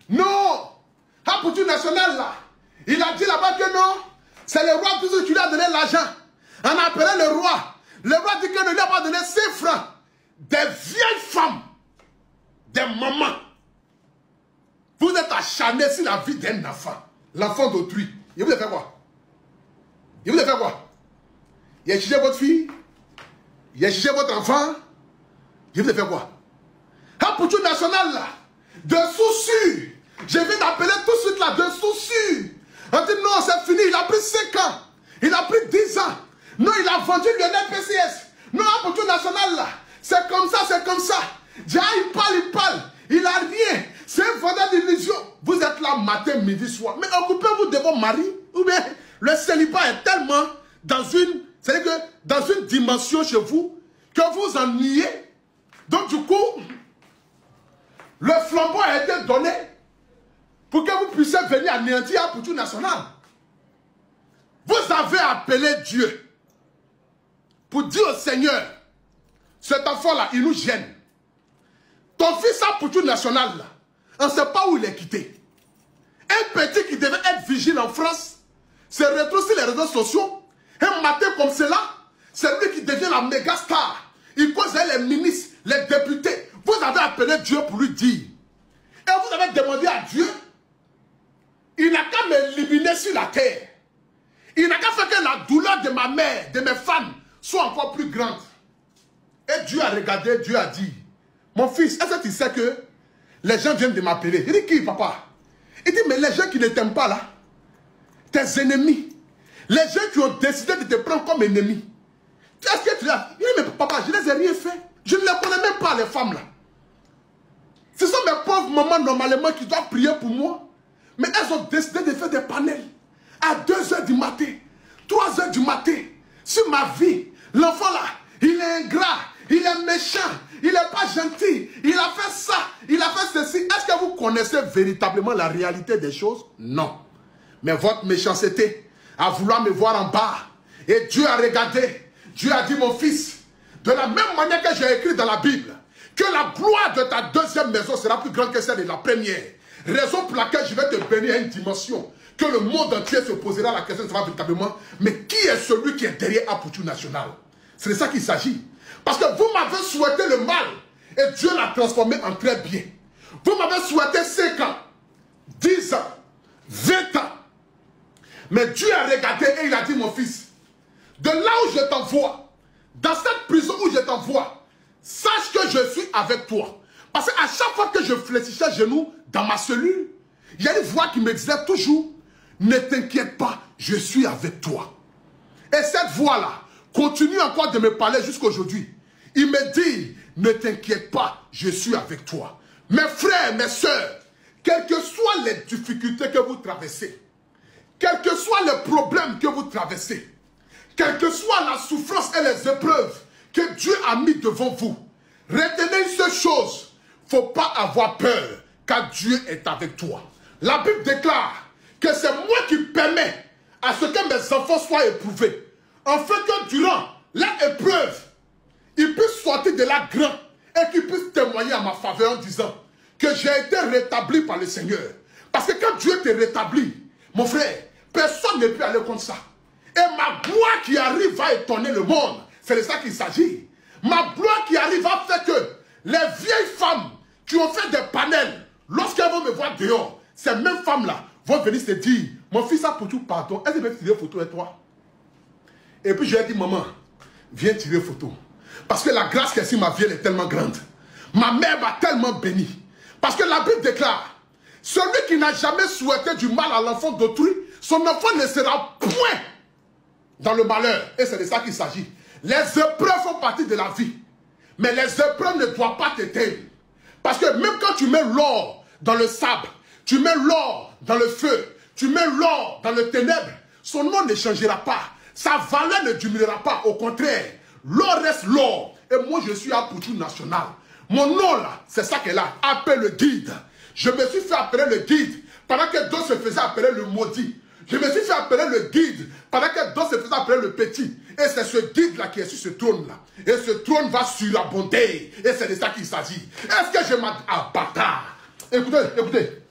Non. Apoutou national là. Il a dit là-bas que non. C'est le roi qui lui a donné l'argent. On a appelé le roi. Le roi dit que ne lui a pas donné 5 francs. Des vieilles femmes. Des mamans. Vous êtes acharnés sur la vie d'un enfant. L'enfant d'autrui. Il vous a fait quoi? Il vous a fait quoi? Il a jugé votre fille. Il a jugé votre enfant. Il vous a fait quoi? Apoutou national là. De soucis. Je viens d'appeler tout de suite là. De soucis. On dit non, c'est fini. Il a pris 5 ans. Il a pris 10 ans. Non, il a vendu le NPCS. Non, Apoutou national là. C'est comme ça, c'est comme ça. Déjà, il parle. Il a rien. C'est un vendeur d'illusions. Vous êtes là matin, midi, soir. Mais occupez-vous de vos maris. Ou bien le célibat est tellement dans une, c'est-à-dire que dans une dimension chez vous que vous ennuyez. Donc du coup, le flambeau a été donné pour que vous puissiez venir anéantir Apoutou national. Vous avez appelé Dieu pour dire au Seigneur, cet enfant-là, il nous gêne. Ton fils Apoutou national, là, on ne sait pas où il est quitté. Un petit qui devait être vigile en France, se retrouve sur les réseaux sociaux. Un matin comme cela, c'est lui qui devient la méga star. Il cause les ministres, les députés. Vous avez appelé Dieu pour lui dire. Et vous avez demandé à Dieu, il n'a qu'à m'éliminer sur la terre. Il n'a qu'à faire que la douleur de ma mère, de mes femmes, soit encore plus grande. Et Dieu a regardé, Dieu a dit, mon fils, est-ce que tu sais que les gens viennent de m'appeler? Il dit, qui, papa? Il dit, mais les gens qui ne t'aiment pas là, tes ennemis, les gens qui ont décidé de te prendre comme ennemi, est-ce que tu as? Il dit, mais papa, je ne les ai rien fait. Je ne les connais même pas, les femmes là. Ce sont mes pauvres mamans normalement qui doivent prier pour moi. Mais elles ont décidé de faire des panels à 2 h du matin, 3 h du matin, sur ma vie. L'enfant là, il est ingrat, il est méchant, il n'est pas gentil, il a fait ça, il a fait ceci. Est-ce que vous connaissez véritablement la réalité des choses? Non. Mais votre méchanceté, à vouloir me voir en bas, et Dieu a regardé, Dieu a dit, mon fils, de la même manière que j'ai écrit dans la Bible, que la gloire de ta deuxième maison sera plus grande que celle de la première. Raison pour laquelle je vais te bénir à une dimension que le monde entier se posera la question de savoir véritablement, mais qui est celui qui est derrière Apoutou national? C'est de ça qu'il s'agit. Parce que vous m'avez souhaité le mal et Dieu l'a transformé en très bien. Vous m'avez souhaité 5 ans, 10 ans, 20 ans. Mais Dieu a regardé et il a dit, mon fils, de là où je t'envoie, dans cette prison où je t'envoie, sache que je suis avec toi. Parce qu'à chaque fois que je fléchissais genoux dans ma cellule, il y a une voix qui me disait toujours, ne t'inquiète pas, je suis avec toi. Et cette voix-là continue encore de me parler jusqu'à aujourd'hui. Il me dit, ne t'inquiète pas, je suis avec toi. Mes frères, mes sœurs, quelles que soient les difficultés que vous traversez, quels que soient les problèmes que vous traversez, quelle que soit la souffrance et les épreuves que Dieu a mis devant vous, retenez une seule chose, il ne faut pas avoir peur, car Dieu est avec toi. La Bible déclare que c'est moi qui permets à ce que mes enfants soient éprouvés, en fait que durant l'épreuve, ils puissent sortir de là grand et qu'ils puissent témoigner à ma faveur en disant que j'ai été rétabli par le Seigneur. Parce que quand Dieu te rétablit, mon frère, personne ne peut aller contre ça. Et ma gloire qui arrive va étonner le monde. C'est de ça qu'il s'agit. Ma gloire qui arrive va faire que les vieilles femmes qui ont fait des panels, lorsqu'elles vont me voir dehors, ces mêmes femmes-là vont venir se dire, mon fils a pour tout pardon, est-ce que je vais tirer photo avec toi? Et puis je lui ai dit, maman, viens tirer photo. Parce que la grâce qui est sur ma vie, elle est tellement grande. Ma mère m'a tellement béni. Parce que la Bible déclare, celui qui n'a jamais souhaité du mal à l'enfant d'autrui, son enfant ne sera point dans le malheur. Et c'est de ça qu'il s'agit. Les épreuves font partie de la vie. Mais les épreuves ne doivent pas t'éteindre. Parce que même quand tu mets l'or dans le sable, tu mets l'or dans le feu, tu mets l'or dans le ténèbre, son nom ne changera pas. Sa valeur ne diminuera pas. Au contraire, l'or reste l'or. Et moi, je suis Apoutou national. Mon nom là, c'est ça qu'elle a. Appelle le guide. Je me suis fait appeler le guide pendant que d'autres se faisaient appeler le maudit. Je me suis fait appeler le guide pendant que d'autres se faisaient appeler le petit. Et c'est ce guide-là qui est sur ce trône-là. Et ce trône va surabonder. Et c'est de ça qu'il s'agit. Est-ce que je m'attends? Ah, bâtard! Écoutez, écoutez.